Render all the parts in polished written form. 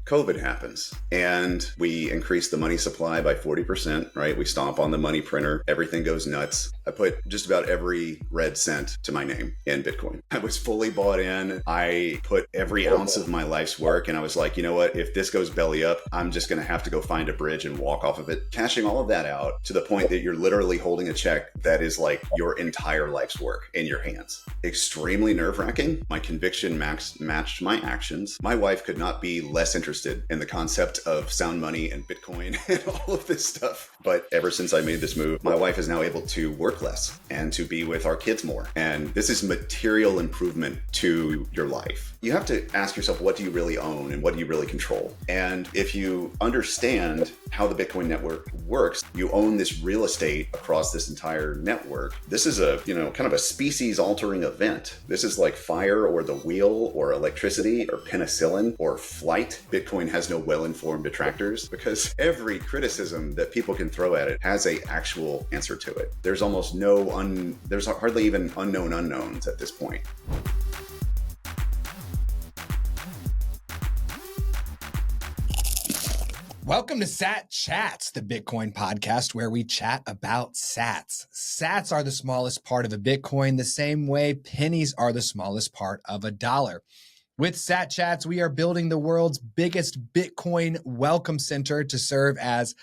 COVID happens and we increase the money supply by 40%, right? We stomp on the money printer. Everything goes nuts. I put just about every red cent to my name in Bitcoin. I was fully bought in. I put every ounce of my life's work and I was like, you know what? If this goes belly up, I'm just going to have to go find a bridge and walk off of it. Cashing all of that out to the point that you're literally holding a check that is like your entire life's work in your hands. Extremely nerve-wracking. My conviction matched my actions. My wife could not be less interested in the concept of sound money and Bitcoin and all of this stuff. But ever since I made this move, my wife is now able to work less and to be with our kids more. And this is material improvement to your life. You have to ask yourself, what do you really own and what do you really control? And if you understand how the Bitcoin network works, you own this real estate across this entire network. This is a, kind of a species altering event. This is like fire or the wheel or electricity or penicillin or flight. Bitcoin has no well-informed detractors because every criticism that people can throw at it has a actual answer to it. There's almost there's hardly even unknown unknowns at this point. Welcome to Sat Chats, the Bitcoin podcast where we chat about sats. Sats are the smallest part of a Bitcoin, the same way pennies are the smallest part of a dollar. With Sat Chats, we are building the world's biggest Bitcoin welcome center to serve as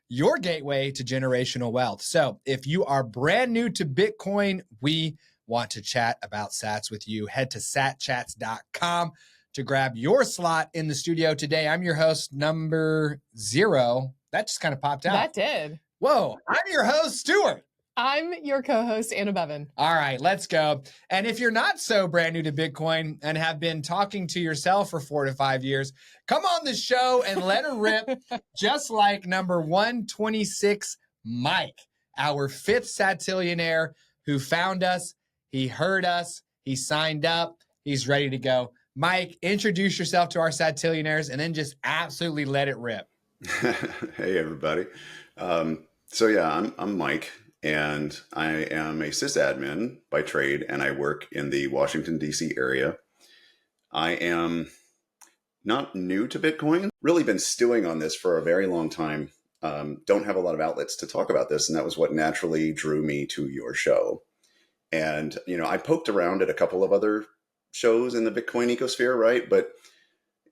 your gateway to generational wealth. So if you are brand new to Bitcoin, we want to chat about sats with you. Head to satchats.com to grab your slot in the studio today. I'm your host, number 0. That just kind of popped out. That did. Whoa, I'm your host, Stuart. I'm your co-host, Anna Bevan. All right, let's go. And if you're not so brand new to Bitcoin and have been talking to yourself for 4 to 5 years, come on the show and let her rip, just like number 126, Mike, our 5th Satillionaire who found us, he heard us, he signed up, he's ready to go. Mike, introduce yourself to our Satillionaires and then just absolutely let it rip. Hey, everybody. I'm Mike. And I am a sysadmin by trade, and I work in the Washington, D.C. area. I am not new to Bitcoin, really been stewing on this for a very long time. Don't have a lot of outlets to talk about this, and that was what naturally drew me to your show. And, I poked around at a couple of other shows in the Bitcoin ecosphere, right? But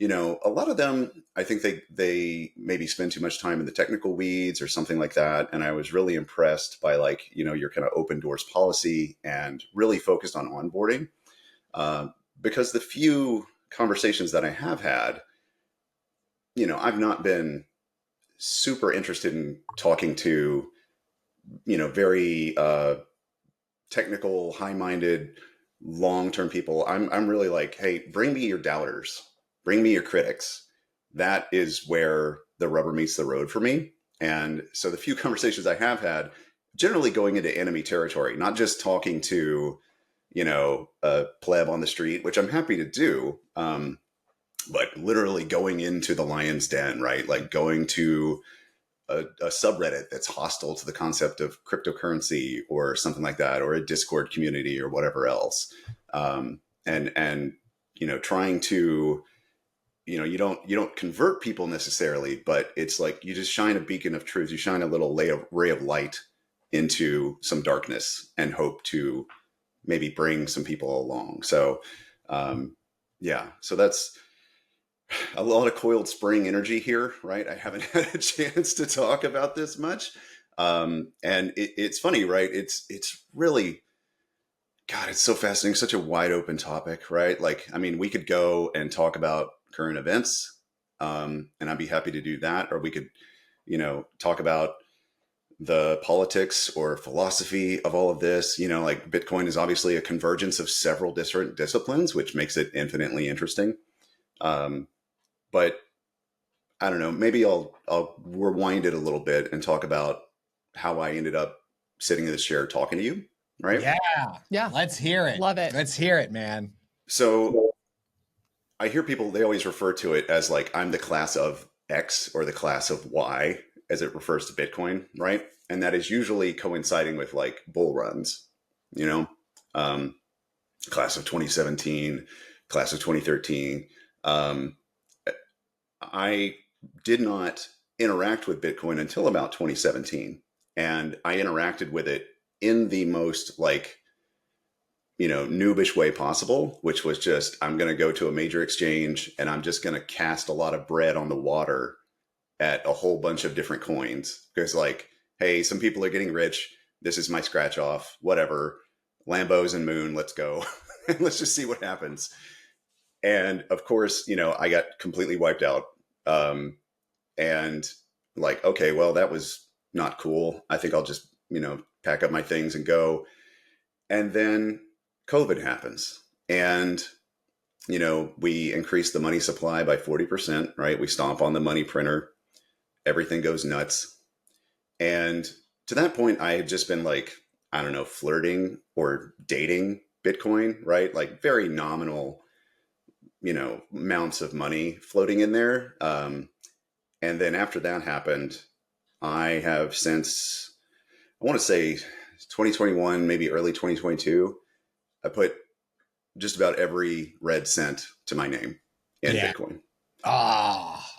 a lot of them, I think they maybe spend too much time in the technical weeds or something like that. And I was really impressed by your kind of open doors policy and really focused on onboarding. Because the few conversations that I have had, I've not been super interested in talking to, very technical, high-minded, long-term people. I'm really like, hey, bring me your doubters. Bring me your critics. That is where the rubber meets the road for me. And so the few conversations I have had, generally going into enemy territory, not just talking to, a pleb on the street, which I'm happy to do, but literally going into the lion's den, right? Like going to a subreddit that's hostile to the concept of cryptocurrency or something like that, or a Discord community or whatever else. And trying to, you don't convert people necessarily, but it's like you just shine a beacon of truth. You shine a little ray of light into some darkness and hope to maybe bring some people along. So, so that's a lot of coiled spring energy here, right? I haven't had a chance to talk about this much. And it's funny, right? It's really, God, it's so fascinating. Such a wide open topic, right? We could go and talk about current events, and I'd be happy to do that. Or we could, talk about the politics or philosophy of all of this. Bitcoin is obviously a convergence of several different disciplines, which makes it infinitely interesting. But I don't know, maybe I'll rewind it a little bit and talk about how I ended up sitting in this chair talking to you, right? Yeah. Let's hear it. Love it. Let's hear it, man. So I hear people, they always refer to it as like, I'm the class of X or the class of Y as it refers to Bitcoin, right? And that is usually coinciding with like bull runs, class of 2017, class of 2013. I did not interact with Bitcoin until about 2017. And I interacted with it in the most like, noobish way possible, which was just, I'm going to go to a major exchange and I'm just going to cast a lot of bread on the water at a whole bunch of different coins. Because like, hey, some people are getting rich. This is my scratch off, whatever. Lambos and Moon, let's go. Let's just see what happens. And of course, I got completely wiped out. And like, okay, well, that was not cool. I think I'll just, pack up my things and go. And then COVID happens. And, we increase the money supply by 40%, right? We stomp on the money printer. Everything goes nuts. And to that point, I had just been like, I don't know, flirting or dating Bitcoin, right? Like very nominal, amounts of money floating in there. And then after that happened, I have since, I want to say 2021, maybe early 2022, I put just about every red cent to my name in Bitcoin.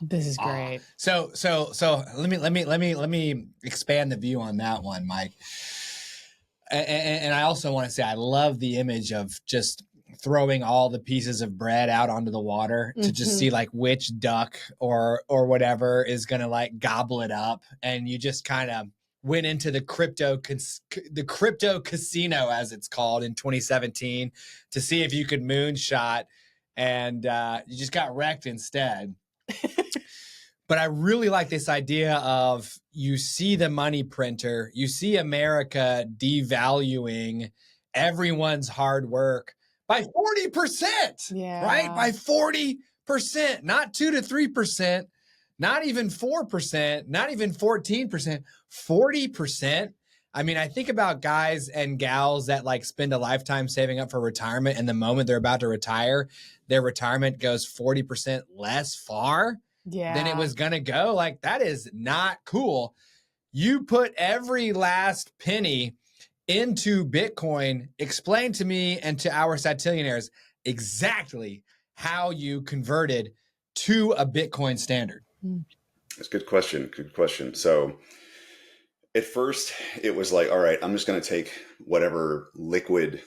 This is great. So let me expand the view on that one, Mike. And I also want to say I love the image of just throwing all the pieces of bread out onto the water to just see like which duck or whatever is going to like gobble it up. And you just kind of went into the crypto casino, as it's called, in 2017 to see if you could moonshot, and you just got wrecked instead. But I really like this idea of, you see the money printer, you see America devaluing everyone's hard work by 40%, right? By 40%, not 2 to 3%, not even 4%, not even 14%, 40%. I mean, I think about guys and gals that like spend a lifetime saving up for retirement, and the moment they're about to retire, their retirement goes 40% less far than it was going to go. Like, that is not cool. You put every last penny into Bitcoin. Explain to me and to our Satillionaires exactly how you converted to a Bitcoin standard. That's a good question. Good question. So at first it was like, all right, I'm just going to take whatever liquid,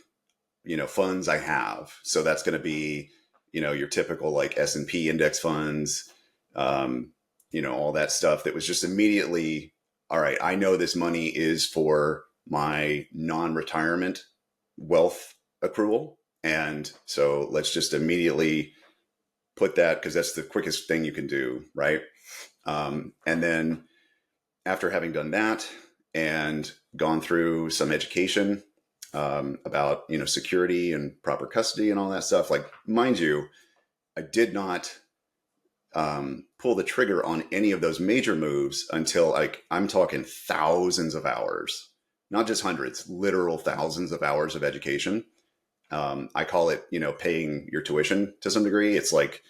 funds I have. So that's going to be, your typical like S&P index funds, all that stuff that was just immediately, all right, I know this money is for my non-retirement wealth accrual. And so let's just immediately put that, because that's the quickest thing you can do, right? And then after having done that and gone through some education about, security and proper custody and all that stuff, like, mind you, I did not pull the trigger on any of those major moves until I'm talking thousands of hours, not just hundreds, literal thousands of hours of education. I call it, paying your tuition to some degree. It's like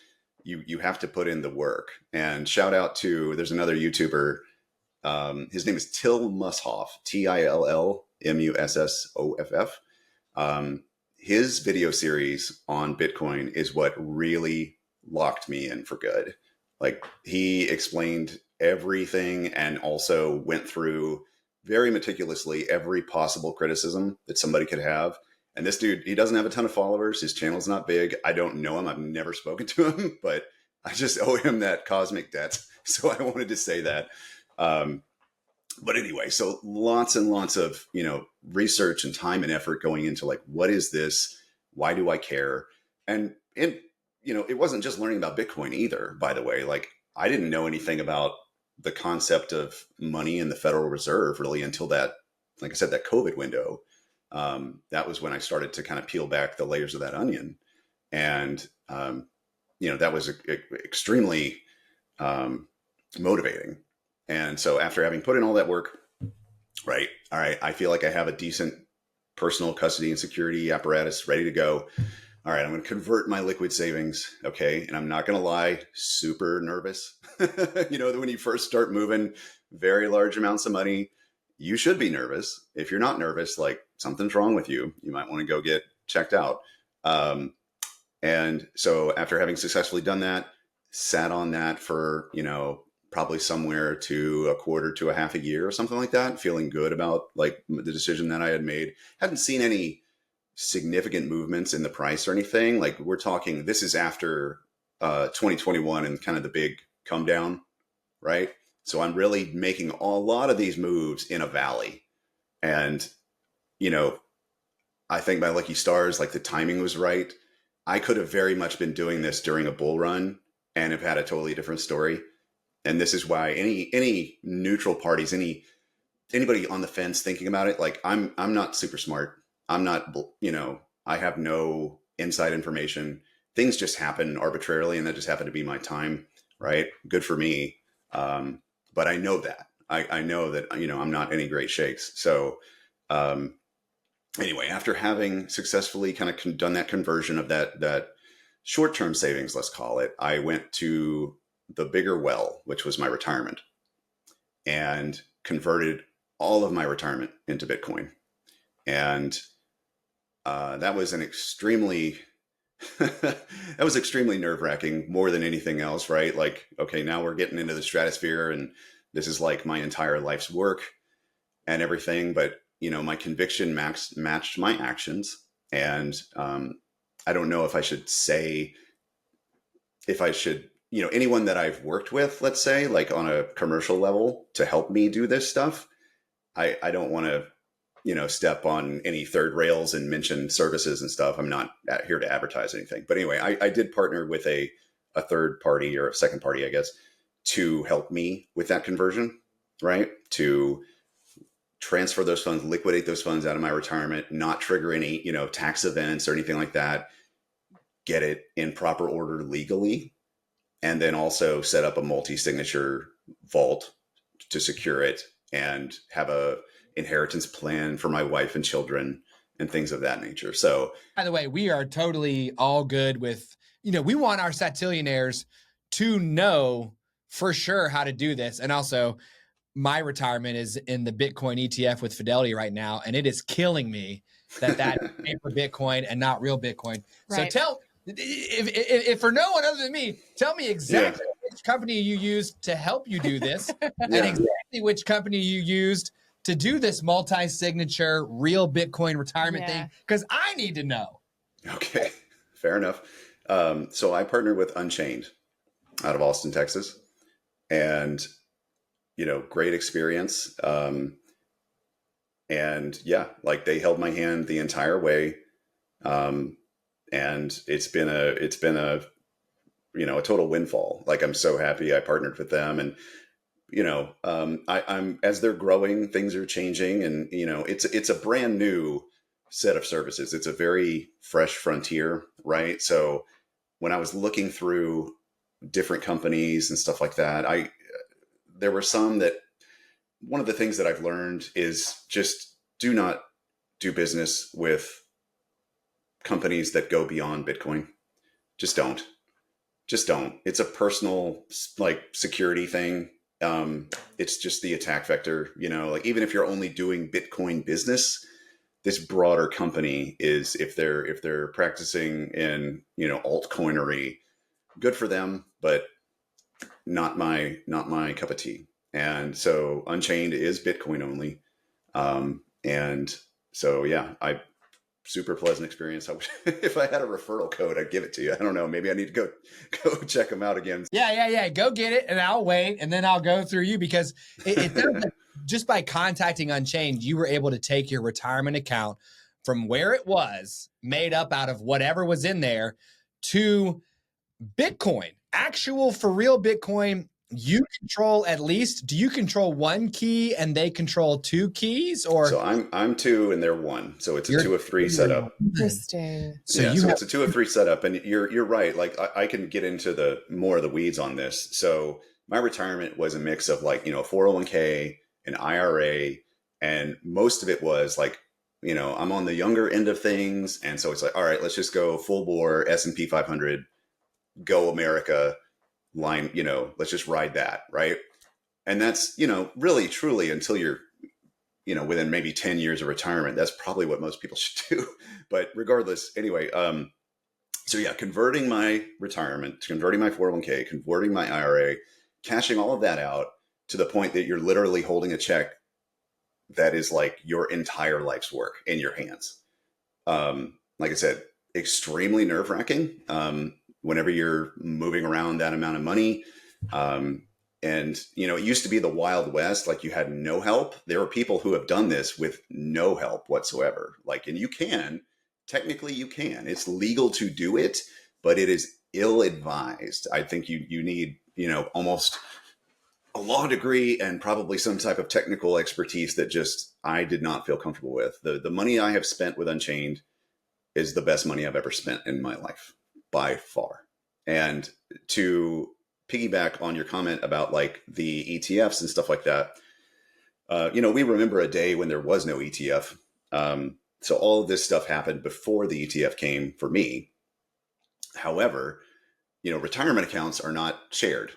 you have to put in the work. And shout out to, there's another YouTuber. His name is Till Mussoff, TILLMUSSOFF. His video series on Bitcoin is what really locked me in for good. Like, he explained everything and also went through very meticulously every possible criticism that somebody could have. And this dude, he doesn't have a ton of followers. His channel's not big. I don't know him. I've never spoken to him, but I just owe him that cosmic debt. So I wanted to say that. But anyway, so lots and lots of, research and time and effort going into like, what is this? Why do I care? And it wasn't just learning about Bitcoin either, by the way. Like, I didn't know anything about the concept of money in the Federal Reserve really until that, like I said, that COVID window. That was when I started to kind of peel back the layers of that onion. And, that was extremely motivating. And so after having put in all that work, right, all right, I feel like I have a decent personal custody and security apparatus ready to go. All right, I'm going to convert my liquid savings. Okay. And I'm not going to lie, super nervous. When you first start moving very large amounts of money, you should be nervous. If you're not nervous, like, something's wrong with you. You might want to go get checked out. And so after having successfully done that, sat on that for, probably somewhere to a quarter to a half a year or something like that, feeling good about like the decision that I had made. Hadn't seen any significant movements in the price or anything. Like we're talking, this is after 2021 and kind of the big come down, right? So I'm really making a lot of these moves in a valley. And, I think my lucky stars, like the timing was right. I could have very much been doing this during a bull run and have had a totally different story. And this is why any neutral parties, anybody on the fence thinking about it, like I'm not super smart. I'm not, I have no inside information. Things just happen arbitrarily, and that just happened to be my time, right? Good for me. But I know that. I know that, I'm not any great shakes. So anyway, after having successfully kind of done that conversion of that short-term savings, let's call it, I went to the bigger well, which was my retirement, and converted all of my retirement into Bitcoin. And that was an extremely nerve-wracking, more than anything else, right? Like, okay, now we're getting into the stratosphere, and this is like my entire life's work and everything. But my conviction matched my actions, and I don't know if I should anyone that I've worked with, let's say, like on a commercial level to help me do this stuff. I don't want to, step on any third rails and mention services and stuff. I'm not here to advertise anything. But anyway, I did partner with a third party, or a second party, I guess, to help me with that conversion, right? To transfer those funds, liquidate those funds out of my retirement, not trigger any, tax events or anything like that, get it in proper order legally, and then also set up a multi-signature vault to secure it and have a inheritance plan for my wife and children and things of that nature. So, by the way, we are totally all good with, we want our Satillionaires to know for sure how to do this. And also, my retirement is in the Bitcoin ETF with Fidelity right now, and it is killing me that paper Bitcoin and not real Bitcoin. Right. So if for no one other than me, tell me exactly which company you used to help you do this, and exactly which company you used to do this multi-signature real Bitcoin retirement thing, because I need to know. Okay, fair enough. So I partnered with Unchained out of Austin, Texas, and great experience. And like they held my hand the entire way. And it's been a total windfall. Like, I'm so happy I partnered with them, and, I'm as they're growing, things are changing, and, it's a brand new set of services. It's a very fresh frontier, right? So when I was looking through different companies and stuff like that, there were some that, one of the things that I've learned is just do not do business with companies that go beyond Bitcoin. Just don't. It's a personal, like, security thing. It's just the attack vector, like, even if you're only doing Bitcoin business, this broader company is, if they're practicing in, altcoinery, good for them, but not my cup of tea. And so Unchained is Bitcoin only. And so, super pleasant experience. If I had a referral code, I'd give it to you. I don't know. Maybe I need to go check them out again. Yeah. Go get it, and I'll wait, and then I'll go through you, because it sounds like just by contacting Unchained, you were able to take your retirement account from where it was made up out of whatever was in there to Bitcoin, actual for real Bitcoin. You control, at least, do you control one key and they control two keys? Or so I'm two and they're one, so it's a 2 of 3 setup. Interesting. So it's a 2 of 3 setup, and you're right. Like, I can get into the more of the weeds on this. So my retirement was a mix of, like, 401k, an IRA, and most of it was like, I'm on the younger end of things, and so it's like, all right, let's just go full bore S&P 500, go America line, let's just ride that, right? And that's, really truly, until you're, within maybe 10 years of retirement, that's probably what most people should do. But regardless, anyway, So yeah, converting my retirement, converting my 401k, converting my IRA, cashing all of that out to the point that you're literally holding a check that is like your entire life's work in your hands. Like I said, extremely nerve wracking whenever you're moving around that amount of money. And, it used to be the Wild West, like you had no help. There are people who have done this with no help whatsoever. And technically you can. It's legal to do it, but it is ill-advised. I think you need, almost a law degree and probably some type of technical expertise that just I did not feel comfortable with. The money I have spent with Unchained is the best money I've ever spent in my life by far. And to piggyback on your comment about like the ETFs and stuff like that, we remember a day when there was no ETF. So all of this stuff happened before the ETF came for me. However, retirement accounts are not shared.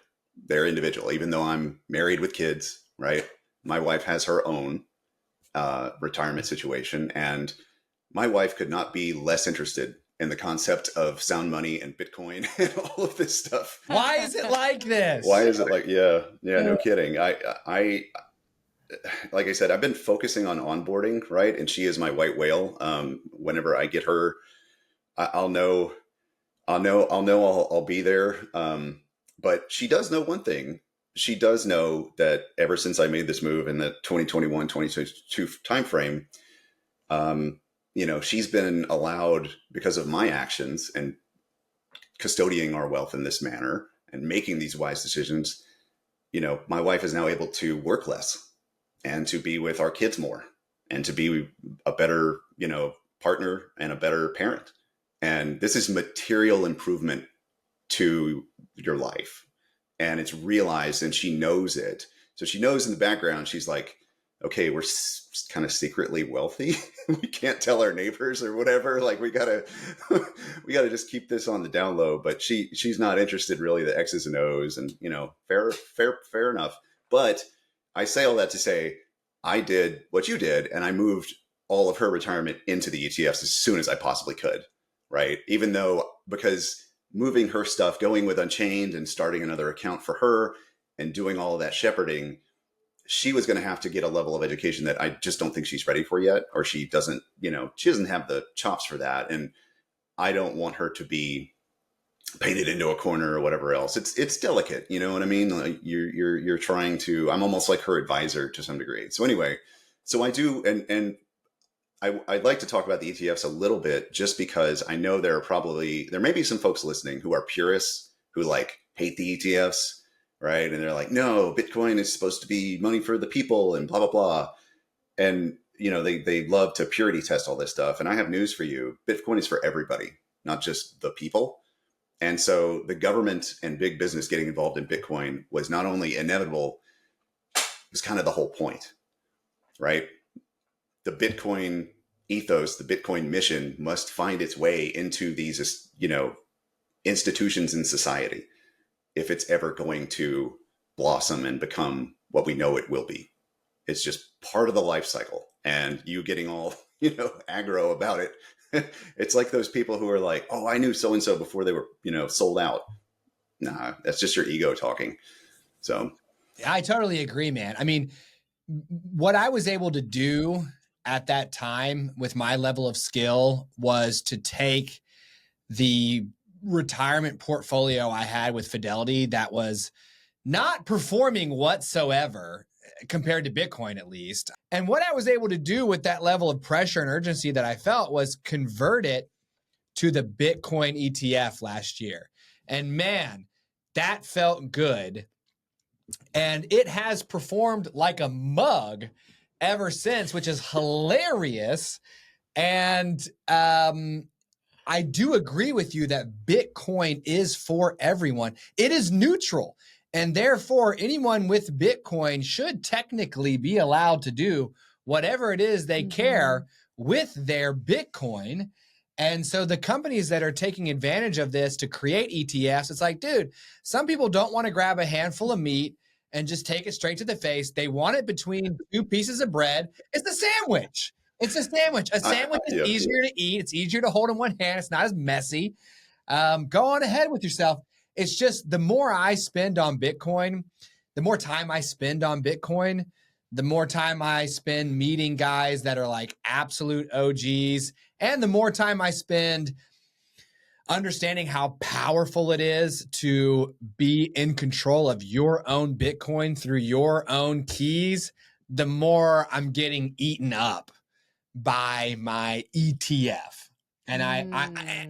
They're individual, even though I'm married with kids, right? My wife has her own retirement situation, and my wife could not be less interested in the concept of sound money and Bitcoin and all of this stuff. Why is it like this? Why is it like, yeah, no kidding. I like I said, I've been focusing on onboarding, right? And she is my white whale. Whenever I get her, I'll know I'll be there. But she does know one thing. She does know that ever since I made this move in the 2021, 2022 timeframe, she's been allowed, because of my actions and custodying our wealth in this manner and making these wise decisions, my wife is now able to work less and to be with our kids more and to be a better, partner and a better parent. And this is material improvement to your life. And it's realized, and she knows it. So she knows in the background, she's like, okay, we're kind of secretly wealthy. We can't tell our neighbors or whatever. Like we gotta just keep this on the down low. But she's not interested really the X's and O's, and fair enough. But I say all that to say, I did what you did, and I moved all of her retirement into the ETFs as soon as I possibly could. Right. Even though, because moving her stuff, going with Unchained and starting another account for her and doing all of that shepherding, she was going to have to get a level of education that I just don't think she's ready for yet, or she doesn't have the chops for that. And I don't want her to be painted into a corner or whatever else. It's delicate. You know what I mean? Like you're trying to, I'm almost like her advisor to some degree. So anyway, so I do. And I'd like to talk about the ETFs a little bit, just because I know there may be some folks listening who are purists who like hate the ETFs, right? And they're like, no, Bitcoin is supposed to be money for the people and blah, blah, blah. And, they love to purity test all this stuff. And I have news for you. Bitcoin is for everybody, not just the people. And so the government and big business getting involved in Bitcoin was not only inevitable, it was kind of the whole point, right? The Bitcoin ethos, the Bitcoin mission must find its way into these, institutions in society if it's ever going to blossom and become what we know it will be. It's just part of the life cycle. And you getting all, aggro about it. It's like those people who are like, oh, I knew so-and-so before they were, sold out. Nah, that's just your ego talking. So I totally agree, man. I mean, what I was able to do at that time with my level of skill was to take the retirement portfolio I had with Fidelity that was not performing whatsoever compared to Bitcoin, at least. And what I was able to do with that level of pressure and urgency that I felt was convert it to the Bitcoin ETF last year. And man, that felt good. And it has performed like a mug ever since, which is hilarious. And I do agree with you that Bitcoin is for everyone. It is neutral. And therefore, anyone with Bitcoin should technically be allowed to do whatever it is they care with their Bitcoin. And so the companies that are taking advantage of this to create ETFs, it's like, dude, some people don't want to grab a handful of meat and just take it straight to the face. They want it between two pieces of bread. It's a sandwich. It's a sandwich. A sandwich is easier to eat. It's easier to hold in one hand. It's not as messy. Go on ahead with yourself. It's just the more I spend on Bitcoin, the more time I spend on Bitcoin, the more time I spend meeting guys that are like absolute OGs, and the more time I spend understanding how powerful it is to be in control of your own Bitcoin through your own keys, the more I'm getting eaten up by my ETF. And I'm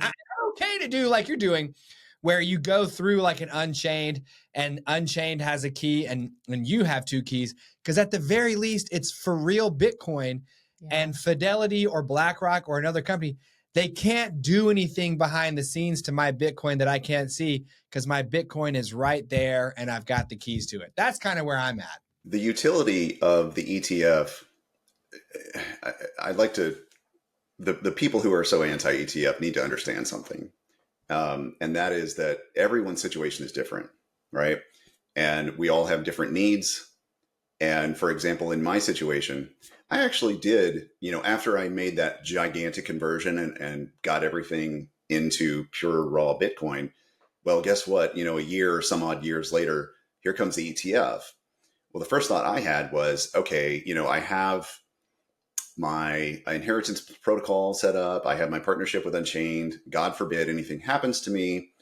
okay to do like you're doing, where you go through like an Unchained, and Unchained has a key and you have two keys, because at the very least, it's for real Bitcoin. And Fidelity or BlackRock or another company, they can't do anything behind the scenes to my Bitcoin that I can't see, because my Bitcoin is right there and I've got the keys to it. That's kind of where I'm at. The utility of the ETF, I'd like to, the people who are so anti-ETF need to understand something. And that is that everyone's situation is different, right? And we all have different needs. And for example, in my situation, I actually did, after I made that gigantic conversion and got everything into pure raw Bitcoin, well, guess what? A year or some odd years later, here comes the ETF. Well, the first thought I had was, okay, I have my inheritance protocol set up. I have my partnership with Unchained. God forbid anything happens to me.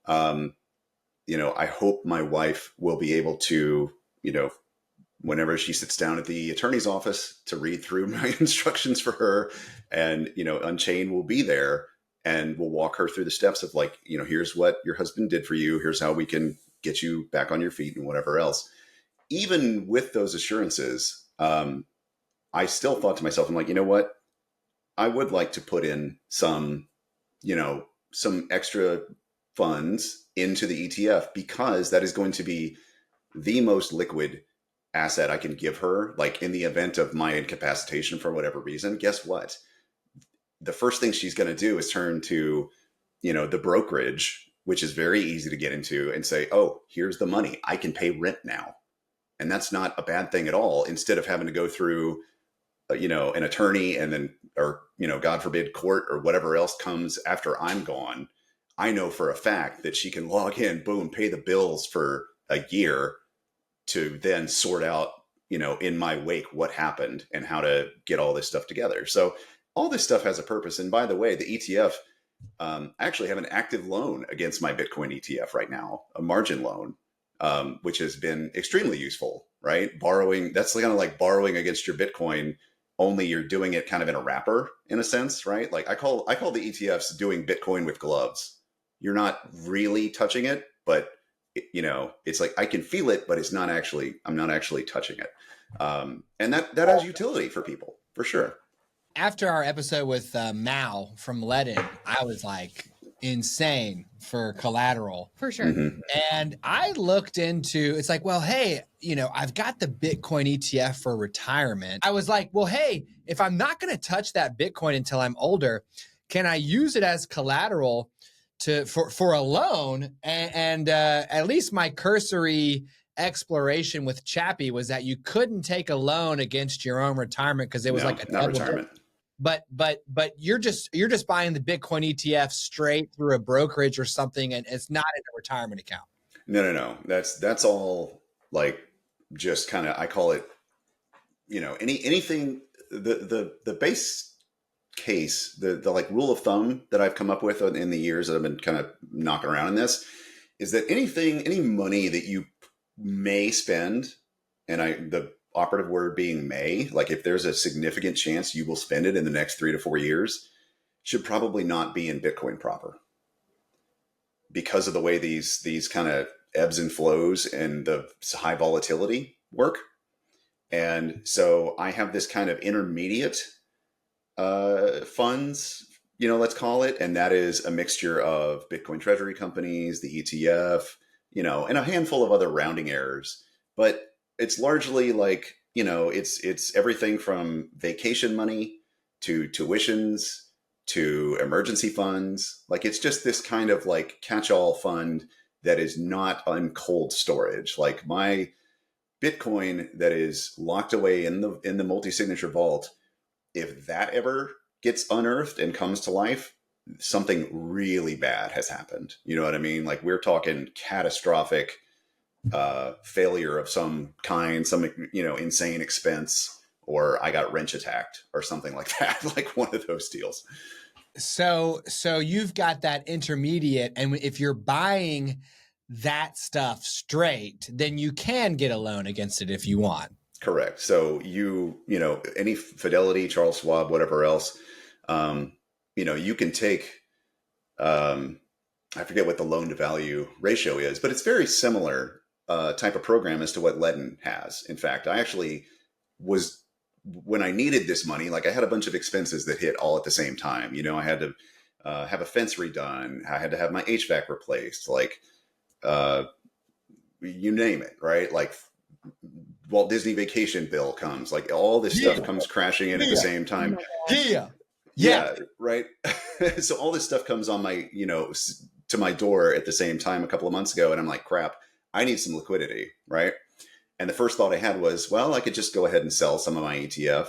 I hope my wife will be able to, whenever she sits down at the attorney's office, to read through my instructions for her, and, Unchained will be there and we'll walk her through the steps of like, here's what your husband did for you. Here's how we can get you back on your feet and whatever else. Even with those assurances, I still thought to myself, I'm like, you know what? I would like to put in some extra funds into the ETF, because that is going to be the most liquid asset I can give her. Like, in the event of my incapacitation for whatever reason, guess what? The first thing she's going to do is turn to, the brokerage, which is very easy to get into, and say, oh, here's the money. I can pay rent now. And that's not a bad thing at all. Instead of having to go through, an attorney and then, or, God forbid, court or whatever else comes after I'm gone, I know for a fact that she can log in, boom, pay the bills for a year, to then sort out, in my wake, what happened and how to get all this stuff together. So all this stuff has a purpose. And by the way, the ETF, I actually have an active loan against my Bitcoin ETF right now, a margin loan, which has been extremely useful, right? Borrowing, that's kind of like borrowing against your Bitcoin, only you're doing it kind of in a wrapper, in a sense, right? Like I call the ETFs doing Bitcoin with gloves. You're not really touching it, but it's like I can feel it, but I'm not actually touching it. And that has utility for people, for sure. After our episode with Mao from Leaded, I was like insane for collateral. For sure. Mm-hmm. And I looked into, it's like, well, hey, I've got the Bitcoin ETF for retirement. I was like, well, hey, if I'm not going to touch that Bitcoin until I'm older, can I use it as collateral for a loan? And at least my cursory exploration with Chappie was that you couldn't take a loan against your own retirement, because it was like a not retirement. But you're just buying the Bitcoin ETF straight through a brokerage or something, and it's not in a retirement account. No. That's all like just kind of, I call it, anything, the base case, the like rule of thumb that I've come up with in the years that I've been kind of knocking around in this, is that any money that you may spend, and the operative word being may, like if there's a significant chance you will spend it in the next 3 to 4 years, should probably not be in Bitcoin proper, because of the way these kind of ebbs and flows and the high volatility work. And so I have this kind of intermediate funds, let's call it, and that is a mixture of Bitcoin treasury companies, the ETF, and a handful of other rounding errors. But it's largely like, it's everything from vacation money to tuitions to emergency funds. Like, it's just this kind of like catch-all fund that is not on cold storage. Like my Bitcoin that is locked away in the multi-signature vault, if that ever gets unearthed and comes to life, something really bad has happened. You know what I mean? Like we're talking catastrophic failure of some kind, some, insane expense, or I got wrench attacked or something like that, like one of those deals. So you've got that intermediate, and if you're buying that stuff straight, then you can get a loan against it if you want. Correct. So any Fidelity, Charles Schwab, whatever else, you can take, I forget what the loan to value ratio is, but it's very similar type of program as to what Ledden has. In fact, I actually was, when I needed this money, like I had a bunch of expenses that hit all at the same time. I had to have a fence redone. I had to have my HVAC replaced, like you name it, right? Like Walt Disney vacation bill comes, like all this stuff comes crashing in at the same time. Yeah, right. So all this stuff comes on my, to my door at the same time a couple of months ago. And I'm like, crap, I need some liquidity, right? And the first thought I had was, well, I could just go ahead and sell some of my ETF.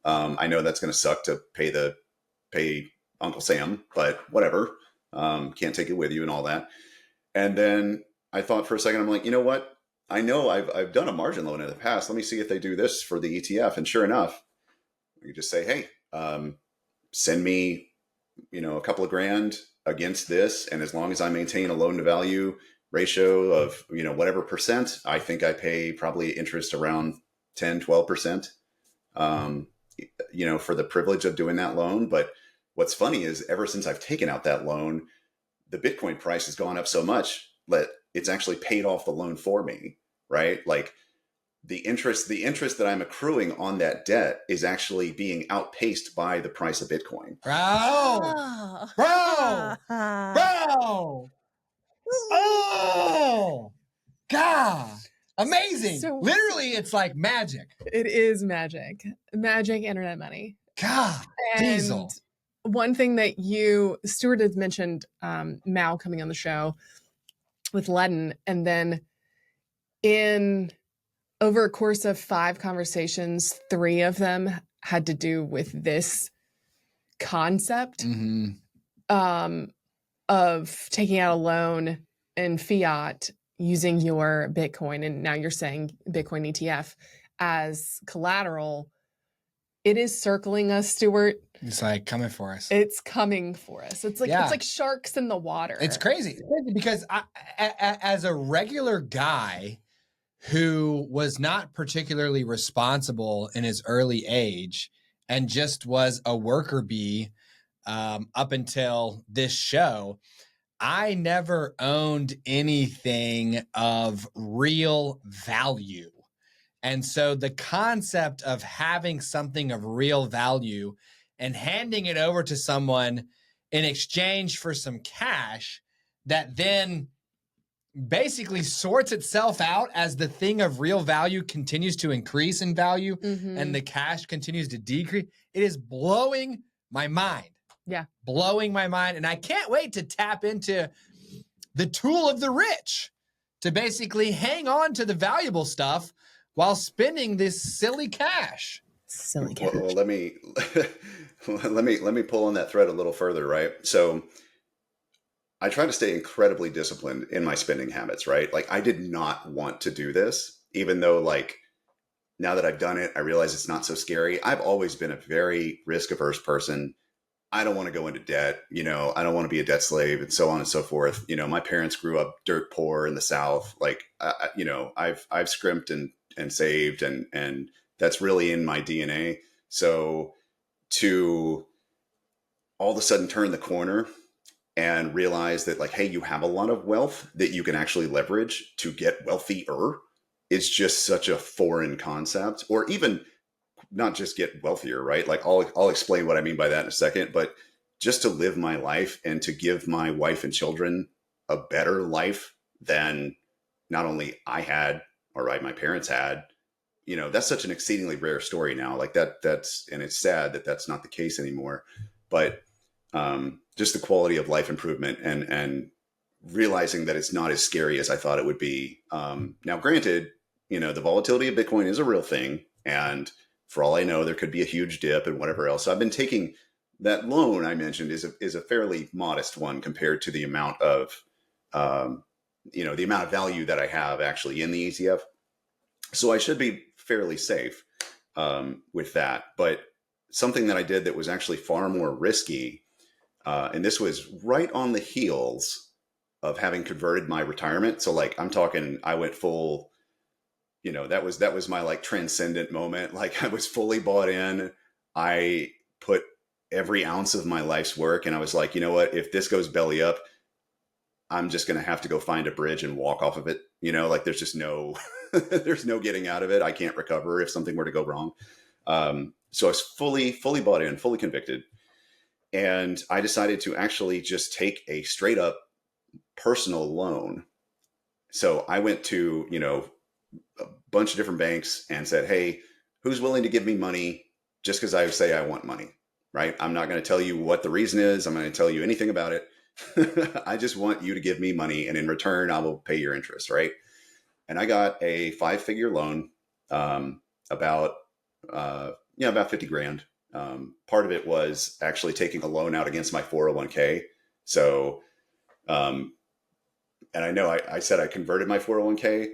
I know that's going to suck to pay Uncle Sam, but whatever. Can't take it with you and all that. And then I thought for a second, I'm like, you know what? I know I've done a margin loan in the past. Let me see if they do this for the ETF. And sure enough, you just say, hey, send me, a couple of grand against this. And as long as I maintain a loan to value ratio of, whatever percent, I think I pay probably interest around 10, 12%, for the privilege of doing that loan. But what's funny is ever since I've taken out that loan, the Bitcoin price has gone up so much that it's actually paid off the loan for me, right? Like the interest that I'm accruing on that debt is actually being outpaced by the price of Bitcoin. Bro! Oh, God. Amazing. So, literally, it's like magic. It is magic. Magic internet money. God, and Diesel. One thing that Stuart has mentioned, Mal coming on the show with Ledden, and then over a course of 5 conversations, 3 of them had to do with this concept of taking out a loan in fiat using your Bitcoin. And now you're saying Bitcoin ETF as collateral. It is circling us, Stuart. It's like coming for us. It's coming for us. It's like sharks in the water. It's crazy. It's crazy because as a regular guy who was not particularly responsible in his early age and just was a worker bee up until this show, I never owned anything of real value. And so the concept of having something of real value and handing it over to someone in exchange for some cash that then basically sorts itself out as the thing of real value continues to increase in value and the cash continues to decrease. It is blowing my mind. Yeah. Blowing my mind. And I can't wait to tap into the tool of the rich to basically hang on to the valuable stuff while spending this silly cash. Silly cash. Well, let me pull on that thread a little further, right? So I try to stay incredibly disciplined in my spending habits, right? Like I did not want to do this, even though like now that I've done it, I realize it's not so scary. I've always been a very risk averse person. I don't want to go into debt, I don't want to be a debt slave and so on and so forth. My parents grew up dirt poor in the South. Like, I've scrimped and saved and that's really in my DNA. So to all of a sudden turn the corner and realize that like, hey, you have a lot of wealth that you can actually leverage to get wealthier. It's just such a foreign concept, or even not just get wealthier, right? Like I'll explain what I mean by that in a second, but just to live my life and to give my wife and children a better life than not only I had or my parents had, that's such an exceedingly rare story now. Like that's, and it's sad that that's not the case anymore, but just the quality of life improvement and realizing that it's not as scary as I thought it would be. Now, granted, the volatility of Bitcoin is a real thing. And for all I know, there could be a huge dip and whatever else. So I've been taking that loan I mentioned is a fairly modest one compared to the amount of the amount of value that I have actually in the ETF. So I should be fairly safe with that. But something that I did that was actually far more risky, and this was right on the heels of having converted my retirement. So like I'm talking, I went full, that was my like transcendent moment. Like I was fully bought in. I put every ounce of my life's work, and I was like, you know what, if this goes belly up, I'm just going to have to go find a bridge and walk off of it. Like there's just no, there's no getting out of it. I can't recover if something were to go wrong. So I was fully bought in, fully convicted. And I decided to actually just take a straight up personal loan. So I went to, a bunch of different banks and said, hey, who's willing to give me money just because I say I want money, right? I'm not going to tell you what the reason is. I'm going to tell you anything about it. I just want you to give me money, and in return, I will pay your interest, right? And I got a 5-figure loan, about 50 grand. Part of it was actually taking a loan out against my 401k. So, and I know I said I converted my 401k.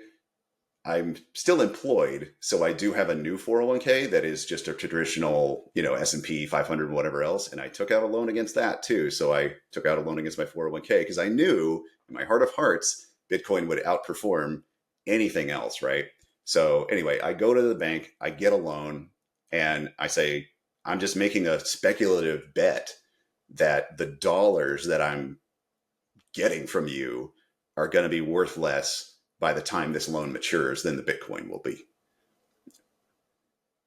I'm still employed, so I do have a new 401k that is just a traditional, S&P 500, whatever else. And I took out a loan against that too. So I took out a loan against my 401k because I knew in my heart of hearts, Bitcoin would outperform anything else, right? So anyway, I go to the bank, I get a loan, and I say, I'm just making a speculative bet that the dollars that I'm getting from you are going to be worth less by the time this loan matures than the Bitcoin will be.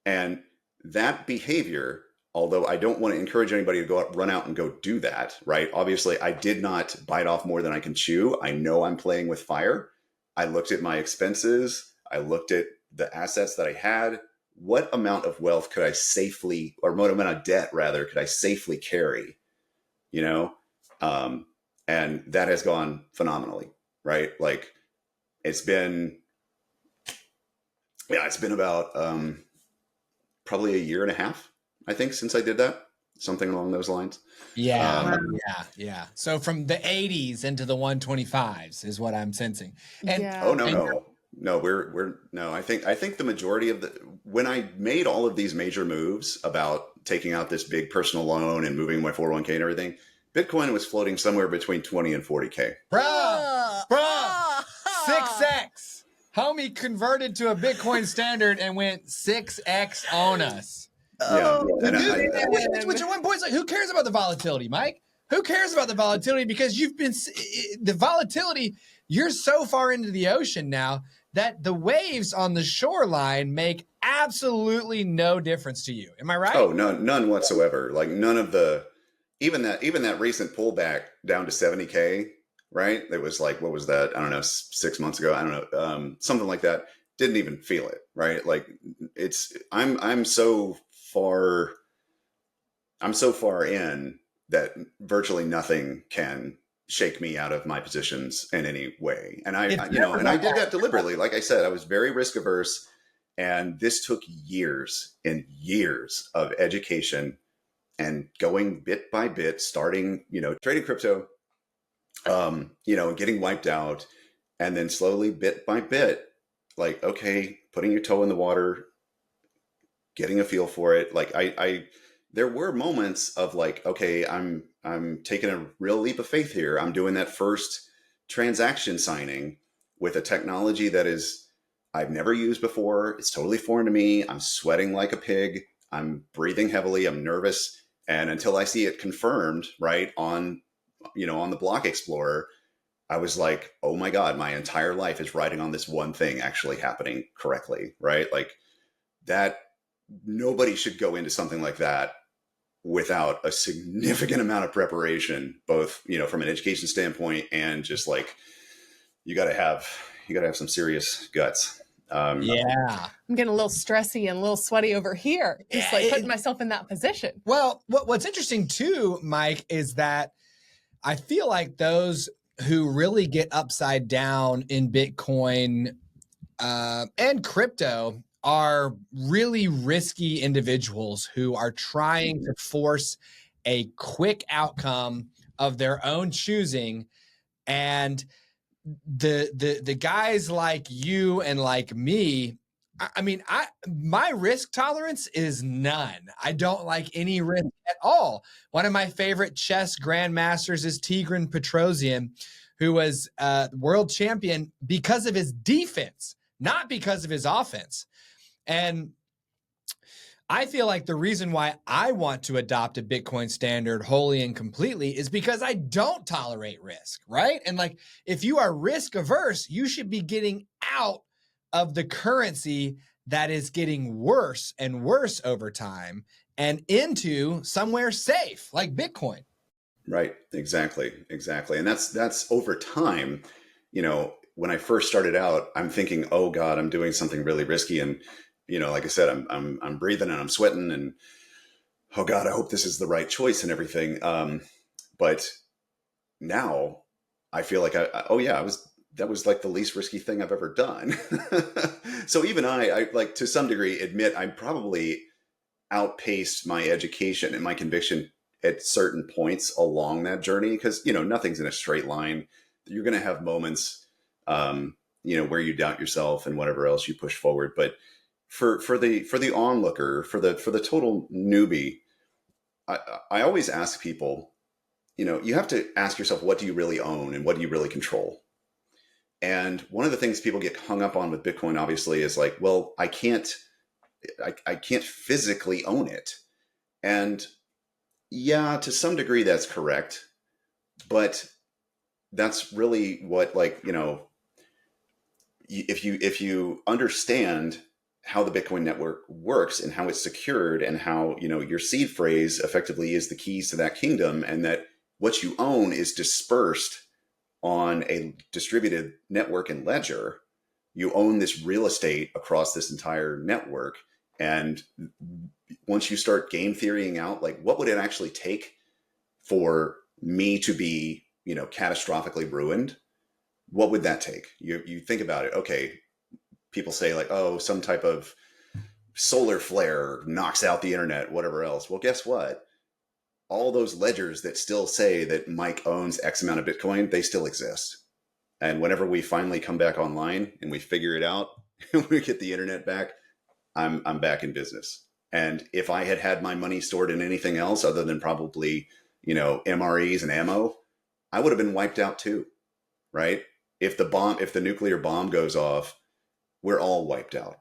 And that behavior, although I don't want to encourage anybody to go out, run out and go do that, right? Obviously, I did not bite off more than I can chew. I know I'm playing with fire. I looked at my expenses. I looked at the assets that I had. What amount of wealth could I safely, or what amount of debt rather, could I safely carry? And that has gone phenomenally, right? Like it's been about probably a year and a half, I think, since I did that, something along those lines. Yeah. So from the 80s into the 125s is what I'm sensing. And Yeah. Oh no, we're no. I think the majority of when I made all of these major moves about taking out this big personal loan and moving my 401k and everything, Bitcoin was floating somewhere between 20 and 40k. Bruh, 6x. Homie converted to a Bitcoin standard and went 6x on us. Yeah, Which at one point, it's like, who cares about the volatility, Mike? Who cares about the volatility? Because the volatility, you're so far into the ocean now that the waves on the shoreline make absolutely no difference to you. Am I right? Oh, none whatsoever. Like none of the, even that recent pullback down to 70k, right? It was like, what was that? I don't know, 6 months ago. I don't know, something like that. Didn't even feel it, right? Like I'm so far in that virtually nothing can shake me out of my positions in any way. And I did that deliberately. Like I said, I was very risk averse, and this took years and years of education and going bit by bit, starting, trading crypto, getting wiped out, and then slowly bit by bit, like, okay, putting your toe in the water, getting a feel for it. Like there were moments of like, okay, I'm taking a real leap of faith here. I'm doing that first transaction signing with a technology that I've never used before. It's totally foreign to me. I'm sweating like a pig. I'm breathing heavily. I'm nervous. And until I see it confirmed, right, on the Block Explorer, I was like, oh my God, my entire life is riding on this one thing actually happening correctly, right? Like that, nobody should go into something like that without a significant amount of preparation, both, from an education standpoint and just like, you gotta have some serious guts. Yeah. I'm getting a little stressy and a little sweaty over here. Just like putting myself in that position. Well, what's interesting too, Mike, is that I feel like those who really get upside down in Bitcoin and crypto are really risky individuals who are trying to force a quick outcome of their own choosing. And the guys like you and like me, my risk tolerance is none. I don't like any risk at all. One of my favorite chess grandmasters is Tigran Petrosian, who was world champion because of his defense, not because of his offense. And I feel like the reason why I want to adopt a Bitcoin standard wholly and completely is because I don't tolerate risk, right? And like, if you are risk averse, you should be getting out of the currency that is getting worse and worse over time and into somewhere safe like Bitcoin. Right. Exactly. And that's over time. When I first started out, I'm thinking, oh God, I'm doing something really risky. And, like I said, I'm breathing and I'm sweating and, oh God, I hope this is the right choice and everything. But now I feel like that was like the least risky thing I've ever done. So even I like to some degree admit I probably outpaced my education and my conviction at certain points along that journey. Cause nothing's in a straight line. You're going to have moments, where you doubt yourself and whatever else you push forward. But for the onlooker, for the total newbie, I always ask people, you have to ask yourself, what do you really own and what do you really control? And one of the things people get hung up on with Bitcoin, obviously, is like, well, I can't physically own it. And yeah, to some degree, that's correct. But that's really what, if you understand how the Bitcoin network works and how it's secured and how, your seed phrase effectively is the keys to that kingdom, and that what you own is dispersed on a distributed network and ledger. You own this real estate across this entire network. And once you start game theorying out, like, what would it actually take for me to be, catastrophically ruined? What would that take? You think about it. Okay. People say like, oh, some type of solar flare knocks out the internet, whatever else. Well, guess what? All those ledgers that still say that Mike owns X amount of Bitcoin, they still exist. And whenever we finally come back online and we figure it out, and we get the internet back, I'm back in business. And if I had my money stored in anything else other than probably, MREs and ammo, I would have been wiped out too, right? If the nuclear bomb goes off, we're all wiped out,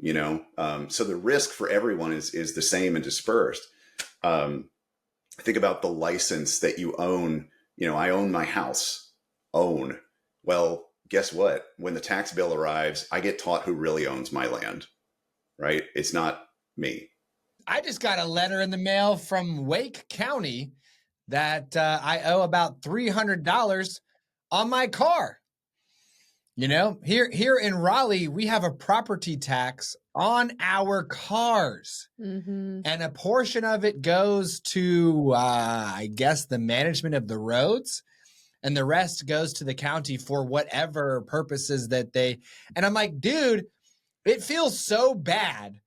So the risk for everyone is the same and dispersed. Think about the license that you own. I own my house. Own. Well, guess what? When the tax bill arrives, I get taught who really owns my land, right? It's not me. I just got a letter in the mail from Wake County that I owe about $300 on my car. Here in Raleigh, we have a property tax on our cars. Mm-hmm. And a portion of it goes to, I guess, the management of the roads. And the rest goes to the county for whatever purposes that and I'm like, dude, it feels so bad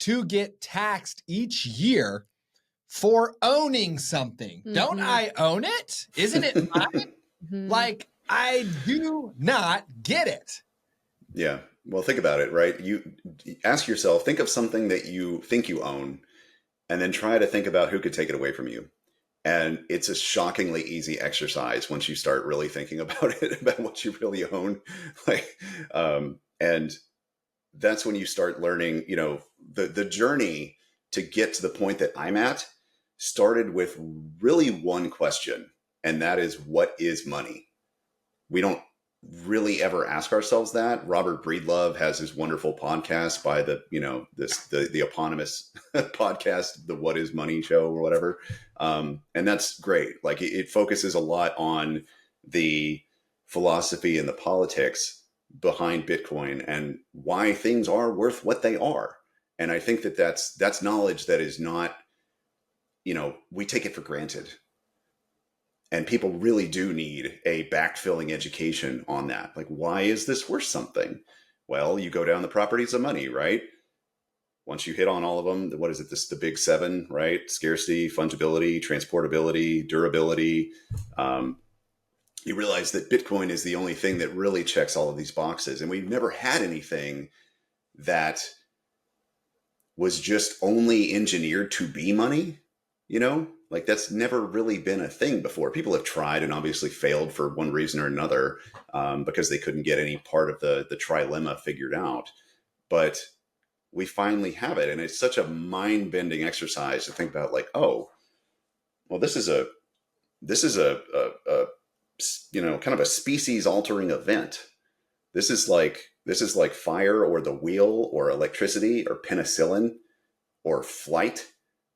to get taxed each year for owning something. Mm-hmm. Don't I own it? Isn't it mine? Mm-hmm. Like, I do not get it. Yeah. Well, think about it, right? You ask yourself, think of something that you think you own, and then try to think about who could take it away from you. And it's a shockingly easy exercise once you start really thinking about it, about what you really own. And that's when you start learning, the journey to get to the point that I'm at started with really one question. And that is, what is money? We don't really ever ask ourselves that. Robert Breedlove has his wonderful podcast by the eponymous podcast, the What is Money show or whatever. And that's great. Like, it focuses a lot on the philosophy and the politics behind Bitcoin and why things are worth what they are. And I think that's knowledge that is not, we take it for granted. And people really do need a backfilling education on that. Like, why is this worth something? Well, you go down the properties of money, right? once you hit on all of them, what is it? The big seven, right? Scarcity, fungibility, transportability, durability. You realize that Bitcoin is the only thing that really checks all of these boxes. And we've never had anything that was just only engineered to be money, like that's never really been a thing before. People have tried and obviously failed for one reason or another, because they couldn't get any part of the trilemma figured out. But we finally have it. And it's such a mind bending exercise to think about, like, oh, well, this is a kind of a species altering event. This is like fire or the wheel or electricity or penicillin or flight.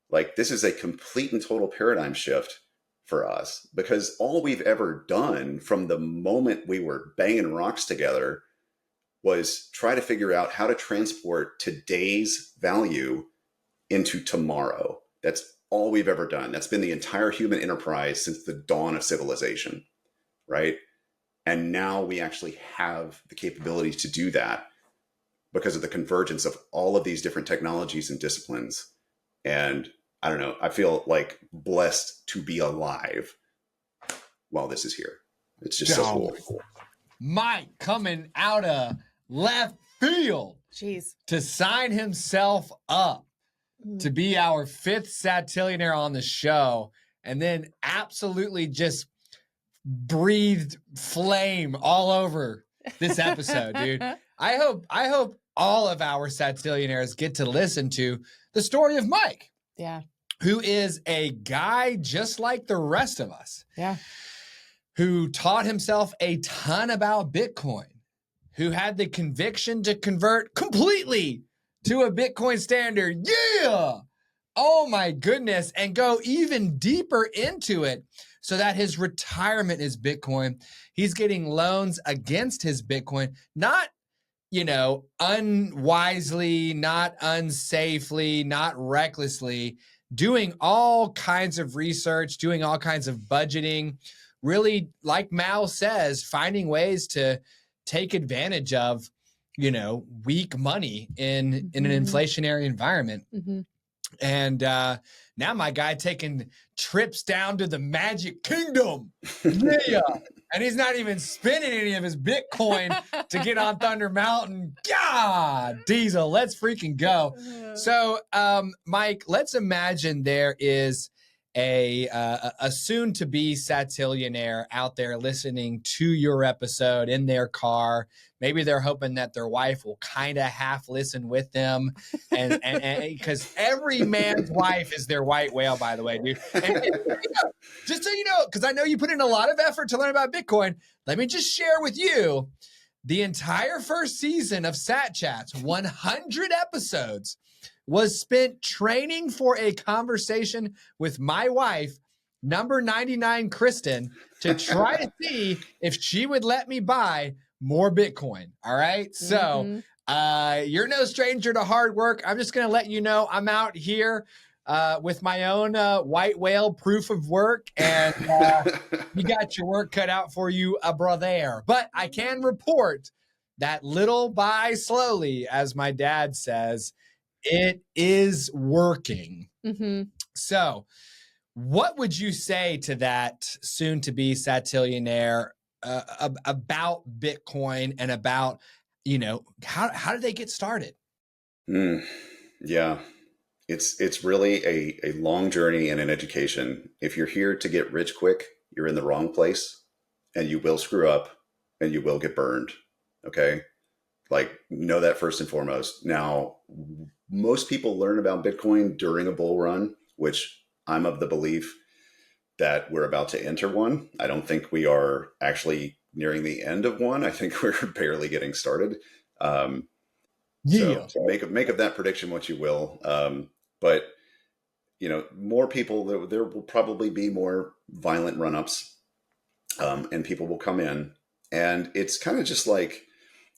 Like, this is a complete and total paradigm shift for us, because all we've ever done from the moment we were banging rocks together was try to figure out how to transport today's value into tomorrow. That's all we've ever done. That's been the entire human enterprise since the dawn of civilization, right? And now we actually have the capability to do that because of the convergence of all of these different technologies and disciplines. And I don't know, I feel like blessed to be alive while this is here. It's just so cool. Mike coming out of left field to sign himself up to be our 5th Satillionaire on the show, and then absolutely just breathed flame all over this episode, dude. I hope all of our Satillionaires get to listen to the story of Mike. Yeah. Who is a guy just like the rest of us. Yeah. Who taught himself a ton about Bitcoin, who had the conviction to convert completely to a Bitcoin standard. Yeah. Oh my goodness. And go even deeper into it so that his retirement is Bitcoin. He's getting loans against his Bitcoin, not, unwisely, not unsafely, not recklessly, doing all kinds of research, doing all kinds of budgeting, really, like Mal says, finding ways to take advantage of, weak money in an inflationary environment. Mm-hmm. And now my guy taking trips down to the Magic Kingdom. Yeah. And he's not even spending any of his Bitcoin to get on Thunder Mountain. God, Diesel, let's freaking go. So, Mike, let's imagine there is a soon-to-be Satillionaire out there listening to your episode in their car. Maybe they're hoping that their wife will kind of half listen with them, and because every man's wife is their white whale, by the way, dude. And just so you know, because I know you put in a lot of effort to learn about Bitcoin, let me just share with you the entire first season of Sat Chats, 100 episodes, was spent training for a conversation with my wife, number 99, Kristen, to try to see if she would let me buy more Bitcoin. All right. So you're no stranger to hard work. I'm just going to let you know I'm out here with my own white whale proof of work, and you got your work cut out for you, brother. But I can report that little by slowly, as my dad says, it is working. Mm-hmm. So what would you say to that soon-to-be Satillionaire about Bitcoin and about, how did they get started? Yeah, it's really a long journey and an education. If you're here to get rich quick, you're in the wrong place, and you will screw up and you will get burned. Okay. Like, know that first and foremost. Now, most people learn about Bitcoin during a bull run, which I'm of the belief that we're about to enter one. I don't think we are actually nearing the end of one. I think we're barely getting started. So make of that prediction what you will. But, more people, there will probably be more violent run-ups, and people will come in. And it's kind of just like,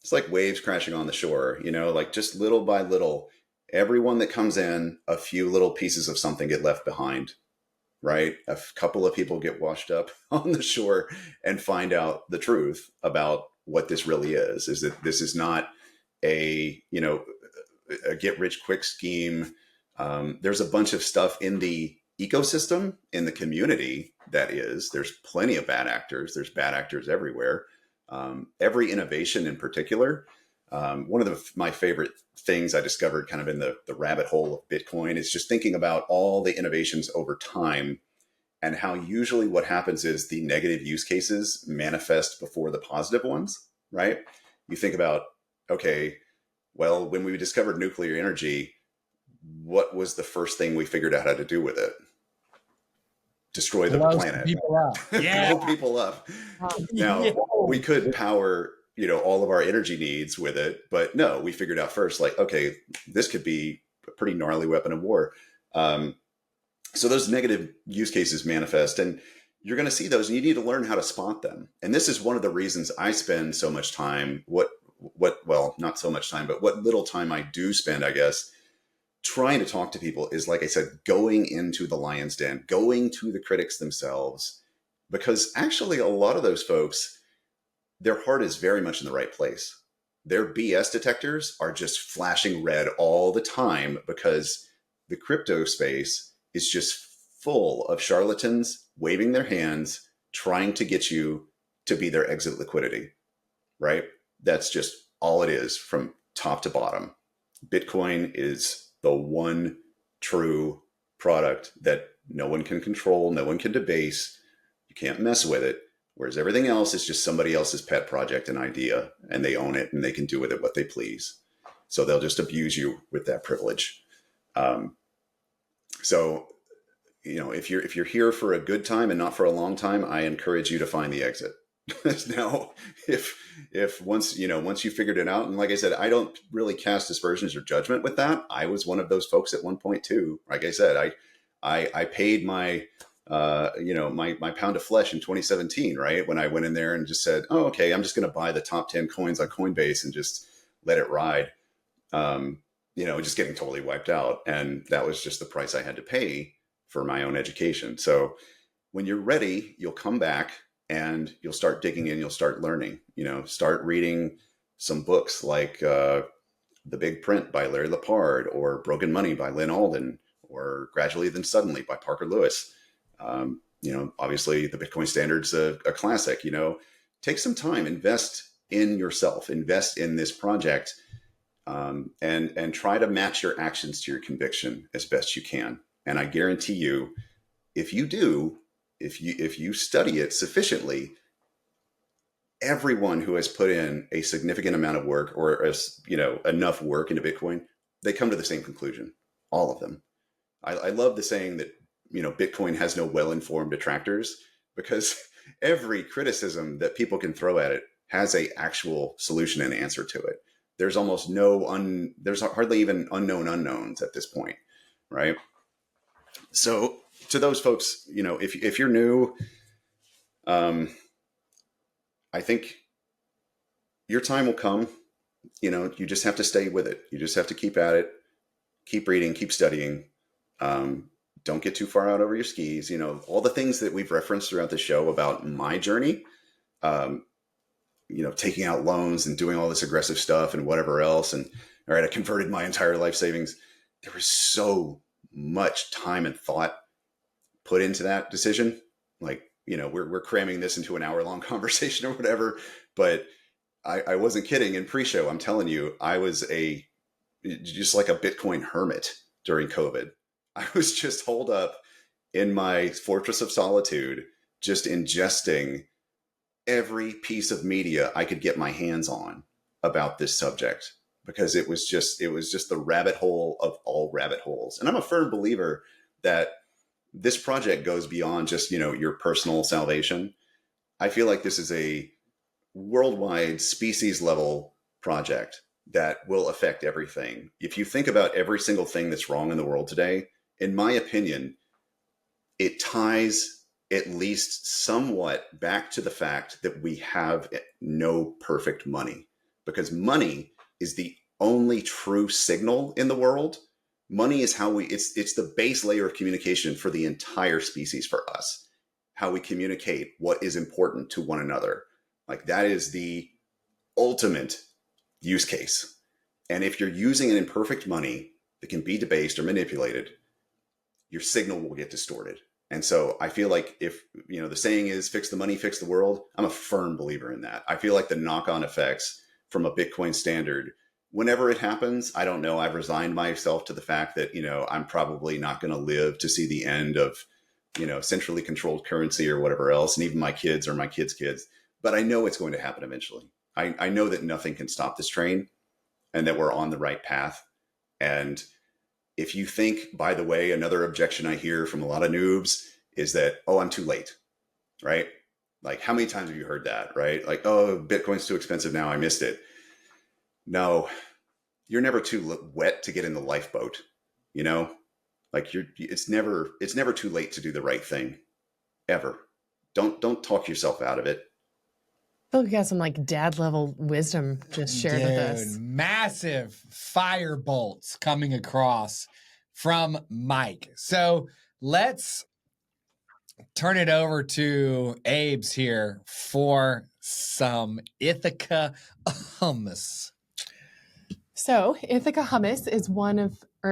it's like waves crashing on the shore, like just little by little, everyone that comes in, a few little pieces of something get left behind, right? A couple of people get washed up on the shore and find out the truth about what this really is that this is not a, a get rich quick scheme. There's a bunch of stuff in the ecosystem, in the community, there's plenty of bad actors. There's bad actors everywhere. Every innovation in particular. One of my favorite things I discovered kind of in the rabbit hole of Bitcoin is just thinking about all the innovations over time and how usually what happens is the negative use cases manifest before the positive ones, right? You think about, okay, well, when we discovered nuclear energy, what was the first thing we figured out how to do with it? Destroy the planet. People up. Yeah. Blow people up. Now, we could power, all of our energy needs with it, but no, we figured out first, like, okay, this could be a pretty gnarly weapon of war. So those negative use cases manifest, and you're going to see those, and you need to learn how to spot them. And this is one of the reasons I spend so much time, well, not so much time, but what little time I do spend, I guess, trying to talk to people is, like I said, going into the lion's den, going to the critics themselves, because actually a lot of those folks, their heart is very much in the right place. Their BS detectors are just flashing red all the time because the crypto space is just full of charlatans waving their hands, trying to get you to be their exit liquidity, right? That's just all it is from top to bottom. Bitcoin is the one true product that no one can control, no one can debase, you can't mess with it. Whereas everything else is just somebody else's pet project and idea, and they own it and they can do with it what they please. So they'll just abuse you with that privilege. So, if you're here for a good time and not for a long time, I encourage you to find the exit. Now, if once you figured it out, and like I said, I don't really cast aspersions or judgment with that. I was one of those folks at one point too. Like I said, I paid my my pound of flesh in 2017, right? When I went in there and just said, oh, okay, I'm just going to buy the top 10 coins on Coinbase and just let it ride. Just getting totally wiped out. And that was just the price I had to pay for my own education. So when you're ready, you'll come back and you'll start digging in, you'll start learning, start reading some books like The Big Print by Larry Lepard, or Broken Money by Lynn Alden, or Gradually Then Suddenly by Parker Lewis. Obviously the Bitcoin Standard's a classic. Take some time, invest in yourself, invest in this project, and try to match your actions to your conviction as best you can. And I guarantee you, if you do, if you study it sufficiently, everyone who has put in a significant amount of work, or enough work into Bitcoin, they come to the same conclusion. All of them. I love the saying that Bitcoin has no well-informed detractors, because every criticism that people can throw at it has a actual solution and answer to it. There's almost there's hardly even unknown unknowns at this point, right? So to those folks, if you're new, I think your time will come. You just have to stay with it. You just have to keep at it, keep reading, keep studying. Don't get too far out over your skis. All the things that we've referenced throughout the show about my journey, taking out loans and doing all this aggressive stuff and whatever else. And all right, I converted my entire life savings. There was so much time and thought put into that decision. Like, we're cramming this into an hour-long conversation or whatever, but I wasn't kidding. In pre-show, I'm telling you, I was just like a Bitcoin hermit during COVID. I was just holed up in my fortress of solitude, just ingesting every piece of media I could get my hands on about this subject, because it was just the rabbit hole of all rabbit holes. And I'm a firm believer that this project goes beyond just, your personal salvation. I feel like this is a worldwide species level project that will affect everything. If you think about every single thing that's wrong in the world today, in my opinion, it ties at least somewhat back to the fact that we have no perfect money, because money is the only true signal in the world. Money is how it's the base layer of communication for the entire species, for us, how we communicate what is important to one another. Like, that is the ultimate use case. And if you're using an imperfect money that can be debased or manipulated, your signal will get distorted. And so I feel like if, the saying is fix the money, fix the world, I'm a firm believer in that. I feel like the knock-on effects from a Bitcoin standard, whenever it happens, I don't know. I've resigned myself to the fact that, I'm probably not going to live to see the end of, centrally controlled currency or whatever else. And even my kids or my kids' kids, but I know it's going to happen eventually. I know that nothing can stop this train and that we're on the right path. And if you think, by the way, another objection I hear from a lot of noobs is that, oh, I'm too late, right? Like, how many times have you heard that, right? Like, oh, Bitcoin's too expensive now, I missed it. No, you're never too wet to get in the lifeboat, Like it's never too late to do the right thing, ever. Don't talk yourself out of it. I feel like you got some like dad level wisdom just shared with us. Massive fire bolts coming across from Mike. So let's turn it over to Abe's here for some Ithaca hummus. So Ithaca Hummus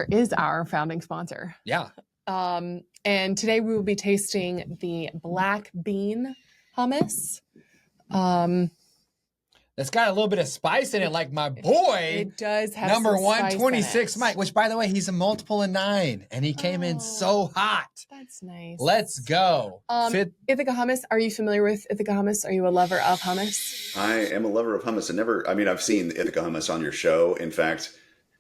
is our founding sponsor. Yeah. And today we will be tasting the black bean hummus. That's got a little bit of spice in it, like my boy. It does have number some spice 126 in it. Mike, which by the way, he's a multiple of 9, and he came in so hot. That's nice. Let's go. Ithaca Hummus. Are you familiar with Ithaca Hummus? Are you a lover of hummus? I am a lover of hummus. I've seen Ithaca Hummus on your show. In fact,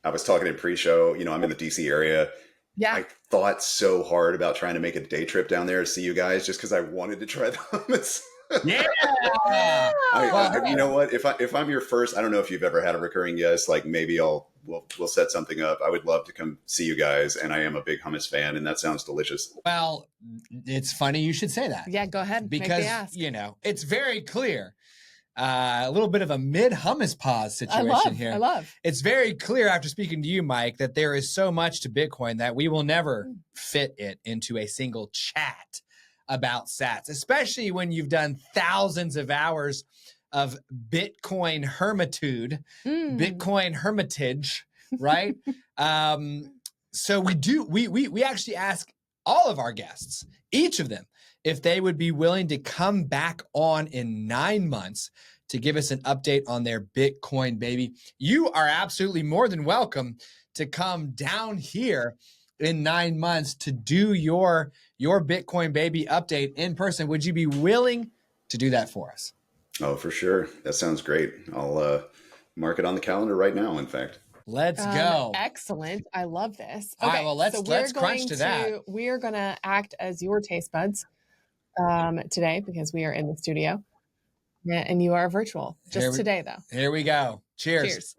I was talking in pre-show, I'm in the DC area. Yeah. I thought so hard about trying to make a day trip down there to see you guys just because I wanted to try the hummus. Yeah. You know what? If I'm your first, I don't know if you've ever had a recurring guest. Like maybe we'll set something up. I would love to come see you guys, and I am a big hummus fan, and that sounds delicious. Well, it's funny you should say that. Yeah, go ahead. Because it's very clear. A little bit of a mid hummus pause situation here. I love. It's very clear after speaking to you, Mike, that there is so much to Bitcoin that we will never fit it into a single chat about sats, especially when you've done thousands of hours of Bitcoin Bitcoin hermitage, right? So we actually ask all of our guests, each of them, if they would be willing to come back on in 9 months to give us an update on their Bitcoin baby. You are absolutely more than welcome to come down here in 9 months to do your Bitcoin baby update in person. Would you be willing to do that for us? Oh, for sure. That sounds great. I'll mark it on the calendar right now, in fact. Let's go. Excellent. I love this. All right, well, let's crunch to that. We are going to act as your taste buds today because we are in the studio. Yeah, and you are virtual. Today, though. Here we go. Cheers.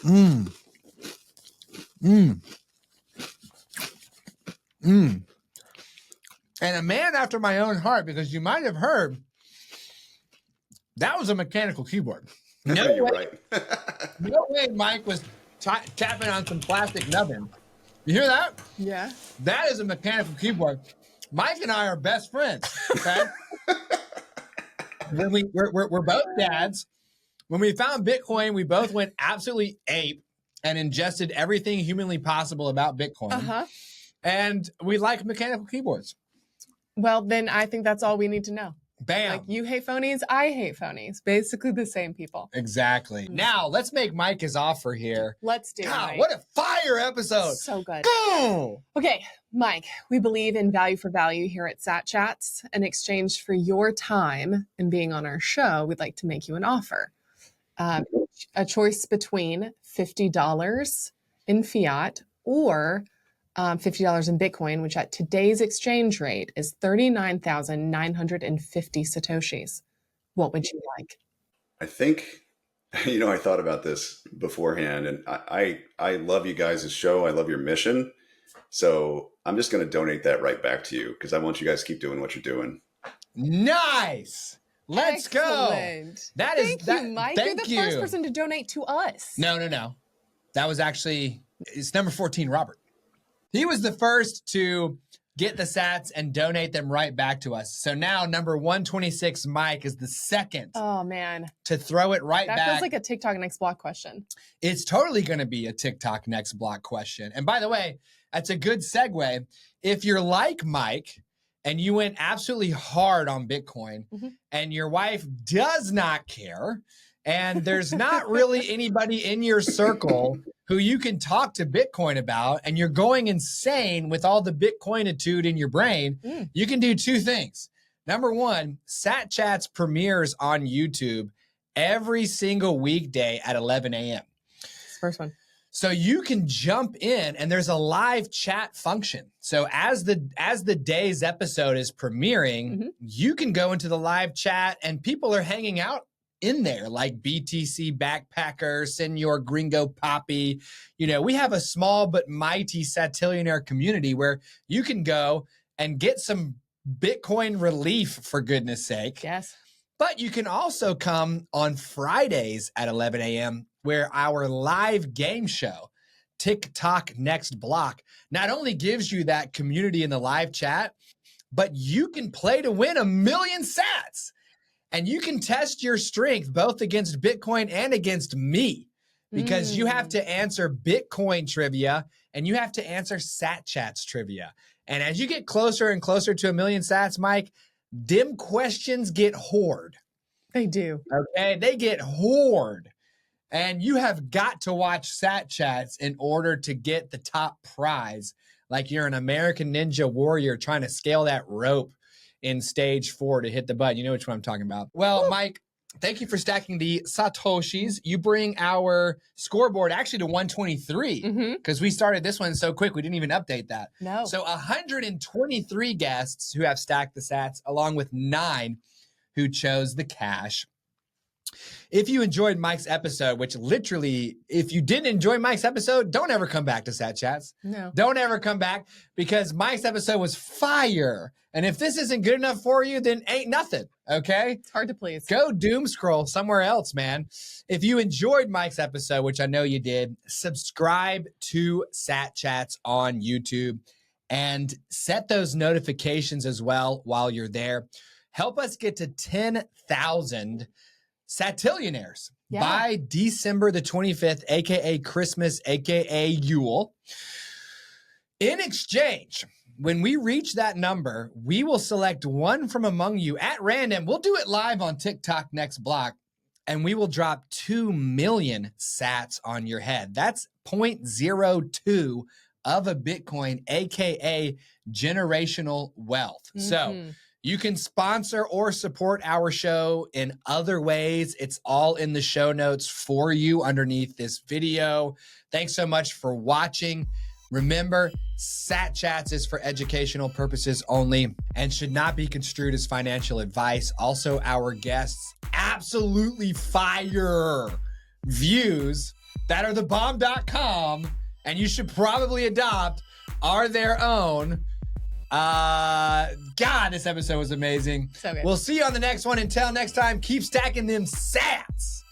Cheers. And a man after my own heart, because you might have heard that was a mechanical keyboard. No, you're right. No way Mike was tapping on some plastic nubbin. You hear that? Yeah. That is a mechanical keyboard. Mike and I are best friends. Okay. We're both dads. When we found Bitcoin, we both went absolutely ape and ingested everything humanly possible about Bitcoin. Uh-huh. And we like mechanical keyboards. Well, then I think that's all we need to know. Bam. Like you hate phonies, I hate phonies. Basically the same people. Exactly. Now, let's make Mike his offer here. Let's do it. God, what a fire episode. So good. Go! Okay, Mike, we believe in value for value here at Sat Chats. In exchange for your time and being on our show, we'd like to make you an offer. A choice between $50 in fiat or $50 in Bitcoin, which at today's exchange rate is 39,950 Satoshis. What would you like? I think, I thought about this beforehand, and I love you guys' show. I love your mission. So I'm just going to donate that right back to you because I want you guys to keep doing what you're doing. Nice. Let's Excellent. go. Thank you, Mike. You're the first person to donate to us. No. That was actually, it's number 14, Robert. He was the first to get the sats and donate them right back to us. So now number 126, Mike, is the second. Oh, man. To throw it right back. That feels like a TikTok next block question. It's totally going to be a TikTok next block question. And by the way, that's a good segue. If you're like Mike and you went absolutely hard on Bitcoin and your wife does not care and there's not really anybody in your circle who you can talk to Bitcoin about, and you're going insane with all the Bitcoinitude in your brain, you can do two things. Number one, Sat Chats premieres on YouTube every single weekday at 11 a.m. First one. So you can jump in and there's a live chat function. So as the day's episode is premiering, you can go into the live chat and people are hanging out in there, like BTC Backpacker, Senor Gringo Poppy. You know, we have a small but mighty Satillionaire community where you can go and get some Bitcoin relief, for goodness sake. Yes. But you can also come on Fridays at 11 a.m. where our live game show, TikTok Next Block, not only gives you that community in the live chat, but you can play to win 1 million sats. And you can test your strength both against Bitcoin and against me, because you have to answer Bitcoin trivia and you have to answer Sat Chats trivia. And as you get closer and closer to 1 million sats, Mike, dim questions get hoard. They do. Okay, they get hoard. And you have got to watch Sat Chats in order to get the top prize, like you're an American Ninja Warrior trying to scale that rope in stage 4 to hit the button. You know which one I'm talking about. Well, Mike, thank you for stacking the Satoshis. You bring our scoreboard actually to 123 because we started this one so quick we didn't even update that. No. So 123 guests who have stacked the sats, along with 9 who chose the cash. If you enjoyed Mike's episode, which literally, if you didn't enjoy Mike's episode, don't ever come back to Sat Chats. No. Don't ever come back, because Mike's episode was fire. And if this isn't good enough for you, then ain't nothing, okay? It's hard to please. Go doom scroll somewhere else, man. If you enjoyed Mike's episode, which I know you did, subscribe to Sat Chats on YouTube and set those notifications as well while you're there. Help us get to 10,000 Satillionaires by December the 25th, aka Christmas, aka Yule. In exchange, when we reach that number, we will select one from among you at random. We'll do it live on TikTok Next Block, and we will drop 2 million sats on your head. That's 0.02 of a Bitcoin, aka generational wealth. So you can sponsor or support our show in other ways. It's all in the show notes for you underneath this video. Thanks so much for watching. Remember, Sat Chats is for educational purposes only and should not be construed as financial advice. Also, our guests absolutely fire views that are thebomb.com, and you should probably adopt, are their own. God, this episode was amazing. So good. We'll see you on the next one. Until next time, keep stacking them sats.